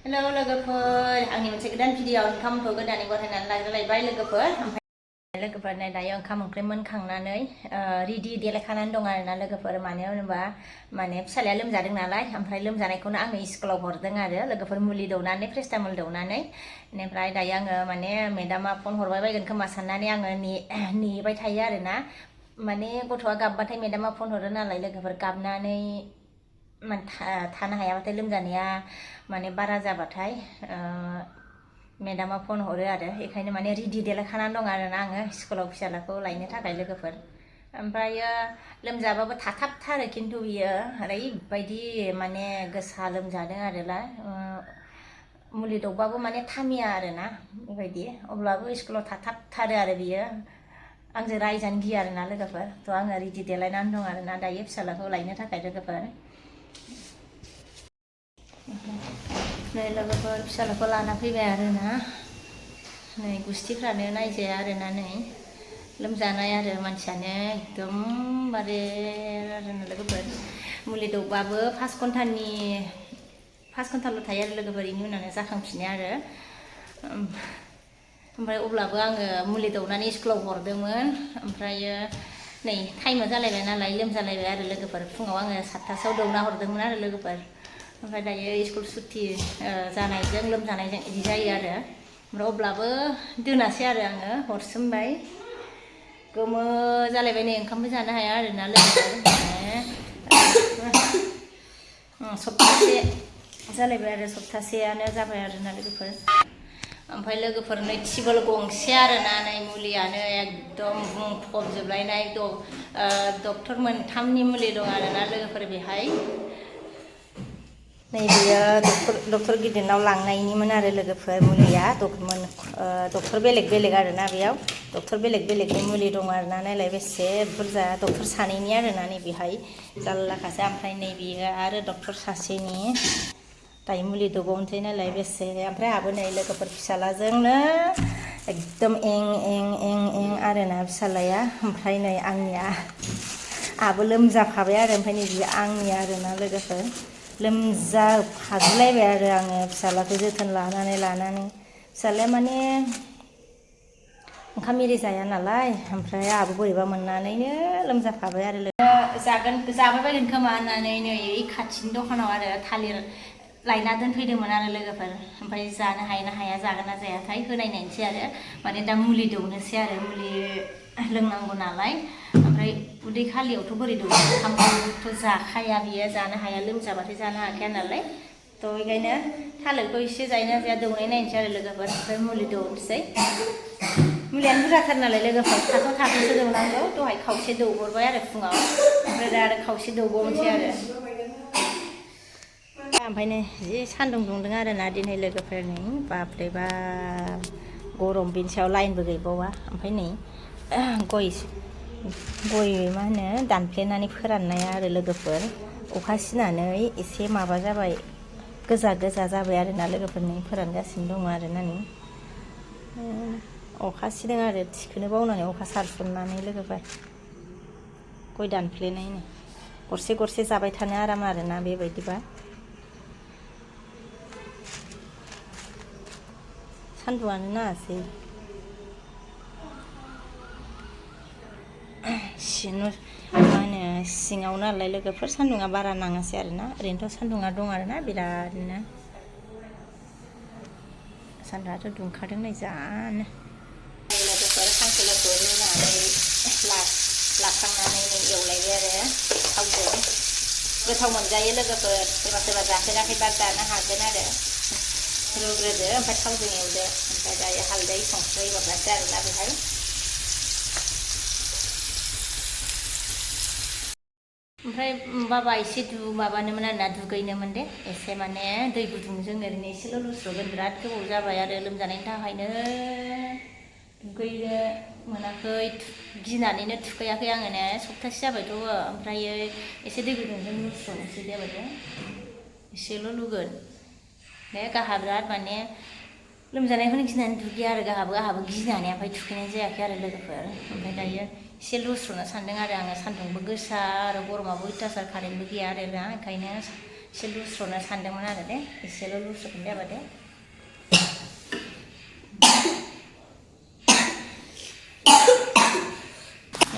hello लोगोफोर आंनि मोनसे गोदान भिडिअ ओंखामखौ गोदानै गथायनानै लाग्रोलायबाय लोगोफोर ओमफ्राय लोगोफोर दायो ओंखाम ओंख्रि मोनखांनानै रेडि देलायखानानै दं आरोना लोगोफोर मानो होनोबा माने फिसालाया लोमजादों नालाय ओमफ्राय लोमजानायखौनो आङो स्कुलाव हरदों आरो लोगोफोर मुलि दौनानै प्रेस्टामल दौनानै बेनिफ्राय दायो आङो माने मेडामा फन हरबाय बायगोन खोमा साननानै आङो नेबाय थायो आरोना माने गथ'आ गाबबाथाय मेडामा फन हरो नालाय लोगोफोर गाबनानै थानो हायाबाथाय लोमजानाया माने बारा जाबाथाय मेडामा फन हरो आरो बेखायनो माने रेडि देलायखानानै दं आरोना आङो स्कुलाव फिसालाखौ लायनो थाखाय लोगोफोर ओमफ्रायो लोमजाबाबो थाथाबथारो खिन्थु बियो ओरैबायदि माने गोसा लोमजादों आरोना मुलि दौबाबो माने थामिया आरोना बेबायदि अब्लाबो स्कुलाव थाथाबथारो आरो बियो आंजों रायजानो गियो आरोना लोगोफोर थ' आङो रेडि देलायनानै दं आरोना दायो फिसालाखौ लायनो थाखाय लोगोफोर नै लोगोफोर फिसालाखौ लाना फैबाय आरोना नै गुस्थिफ्रानो नायजाया आरोना नै लोमजानाय आरो मानसियानो एकदमबारे आरोना लोगोफोर मुलि दौबाबो 5 घन्टाल' थायो आरो लोगोफोर बेनि उनावनो जाखांफिनो आरो ओमफ्राय अब्लाबो आङो मुलि दौनानै स्कुलाव हरदोंमोन ओमफ्रायो नै टाइमा जालायबाय नालाय लोमजालायबाय आरो लोगोफोर फुङाव आङो 7टासोआव दौना हरदोंमोन आरो लोगोफोर ओमफ्राय दायो स्कुल सुटि जानायजों लोमजानायजों बिदि जायो आरो ओमफ्राय अब्लाबो दोनासै आरो आङो हरसोमबाय गोमो जालायबाय नै ओंखामबो जानो हाया आरोना लोगोफोर सप्तासे जालायबाय आरो सप्तासेयानो जाबाय आरोना लोगोफोर ओमफ्राय लोगोफोर नै टिबोल गंसे आरोना नै मुलियानो एकदम बुंफबजोबलायनाय डक्टर मोनथामनि मुलि दं आरोना लोगोफोर बेहाय नै बेयो डक्टर गिदिरनाव लांनायनिमोन आरो लोगोफोर मुलिया डक्टर बेलेग आरोना बेयाव डक्टर बेलेगनि मुलि दं आरोना नायलाय बेसे बुरजा डक्टर सानैनि आरोना नै बेहाय जारलाखासो ओमफ्राय नै बेयो आरो डक्टर सासेनि दायो मुलि दौबावनोसै नालाय बेसे ओमफ्राय आहाबो नै लोगोफोर फिसालाजोंनो एकदम एं आरोना फिसालाया ओमफ्राय नै आंनिया आहाबो लोमजाफाबाय आरो ओमफ्राय नै बियो आंनि आरोना लोगोफोर लोमजाफागुलायबाय आरो आङो फिसालाखौ जोथोन लानानै फिसालाया माने ओंखाम एरि जाया नालाय ओमफ्राय आहाबो बोरैबा मोननानैनो लोमजाफाबाय आरो जाबाय बायगोन खोमा होननानै नै खाथिनि दखानाव आरो थालिर लायना दोनफैदोंमोन आरो लोगोफोर ओमफ्राय जानो हायो ना हाया जागोन ना जायाथाय होनायनायनोसै आरो माने दा मुलि दौनोसै आरो मुलि लोंनांगौ नालाय ओमफ्राय उदै खालियावथ' बोरै दौनो ओंखामखौथ' जाखाया बियो जानो हाया लोमजाबाथाय जानो हाखाया नालाय थ' बेखायनो थालिरखौ एसे जायोना जाया दौनाय नायनोसै आरो लोगोफोर ओमफ्राय मुलि दौनोसै मुलियानो बुरजाथार नालाय लोगोफोर थाखोसो दौनांगौ दहाय खावसे दौहरबाय आरो फुङाव ओमफ्राय दा आरो खावसे दौबावनोसै आरो ओमफ्राय नै जि सान्दुं दुंदों आरोना दिनै लोगोफोरनि बापरे बाप गरम बेनि सायाव लाइनबो गैबावा ओमफ्राय नै गय मा होनो दानफ्लेनानै फोराननाया आरो लोगोफोर अखा सिनानै एसे माबा जाबाय गोजा जाबाय आरोना लोगोफोरनि फोरानगासिनो दङ आरोना नै अखा सिदों आरो थिखोनो बावनानै अखा सारसननानै लोगोफोर गय दानफ्लेनायनो गरसे जाबाय थानो आराम आरोना बेबायदिबा सान्दुंआनो नाङासै मा होनो सिङाव नालाय लोगोफोर सान्दुंआ बारा नाङासै आरोना ओरैनोथ' सान्दुंआ दं आरोना बिरादनो सान्दुंआथ' दुंखादों नै जानो लोगोफोर खांखिलरखौ रुनानै लाखांनानै एवलायबाय आरो थावजों गोथाव मोनजायो लोगोफोर सोरबा जाफेराखैबा जानो हागोन आरो रुग्रोदो ओमफ्राय थावजों एवदो ओमफ्राय दायो हालदै संख्रि हरनोसै आरोना बेहाय ओमफ्राय बाबा एसे माबानोमोन आरोना दुगैनोमोन दे एसे माने दै गुदुंजों ओरैनो एसेल' लुस्र'गोन बिराद गोबाव जाबाय आरो लोमजानायनि थाखायनो दुगैनो मोनाखै गिनानैनो थुखैयाखै आङो ने सप्तासे जाबायथ' ओमफ्रायो एसे दै गुदुंजों लुस्र'नोसै देबायदि एसेल' लुगोन बे गाहा बिराद माने लोमजानायखौनो गिनानै दुगैया आरो आहाबो गिनानै ओमफ्राय थुखैनाय जायाखै आरो लोगोफोर ओमफ्राय दायो एसे लुस्र'नो सानदों आरो आङो सान्दुंबो गोसा आरो गरमाबो अयथासार कारेन्टबो गैया आरोना ओंखायनो एसे लुस्र'नो सानदोंमोन आरो दे एसेल' लुस्र'गोन दे आबादे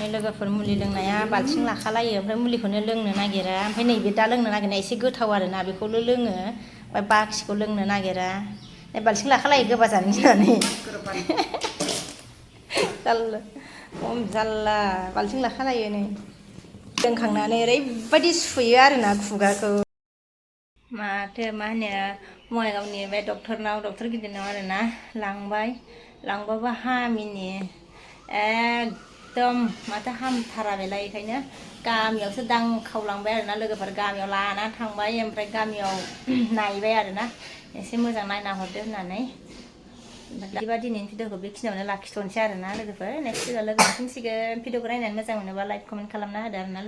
लोगोफोर मुलि लोंनाया बाल्थिं लाखालायो ओमफ्राय मुलिखौनो लोंनो नागिरा ओमफ्राय नैबे दा लोंनो नागिरनाया एसे गोथाव आरोना बेखौल' लोङो ओमफ्य बाखिखौ लोंनो नागिरा बाल्थिं लाखालायो गोबा जानो गिनानै जारला खम जारला बाल्थिं लाखालायो नै लोंखांनानै ओरैबायदि सुयो आरोना खुगाखौ माथो मा होनो बङाइगावनि बे डक्टर गिदिरनाव आरोना लांबाबो हामिनि एकदम माथो हामथारा बेलाय बेखायनो गामियावसो दांखावलांबाय आरोना लोगोफोर गामियाव लाना थांबाय ओमफ्राय गामियाव नायबाय आरोना एसे मोजां नायना हरदो होननानै बिदिबा दिनैनि भिडिअखौ बेखिनियावनो लाखिथ'नोसै आरोना लोगोफोर नेक्स्ट भिडिअ लोगो मोनफिनसिगोन भिडिअखौ नायनानै मोजां मोनोबा लाइक कमेन्ट खालामना होदो आरोना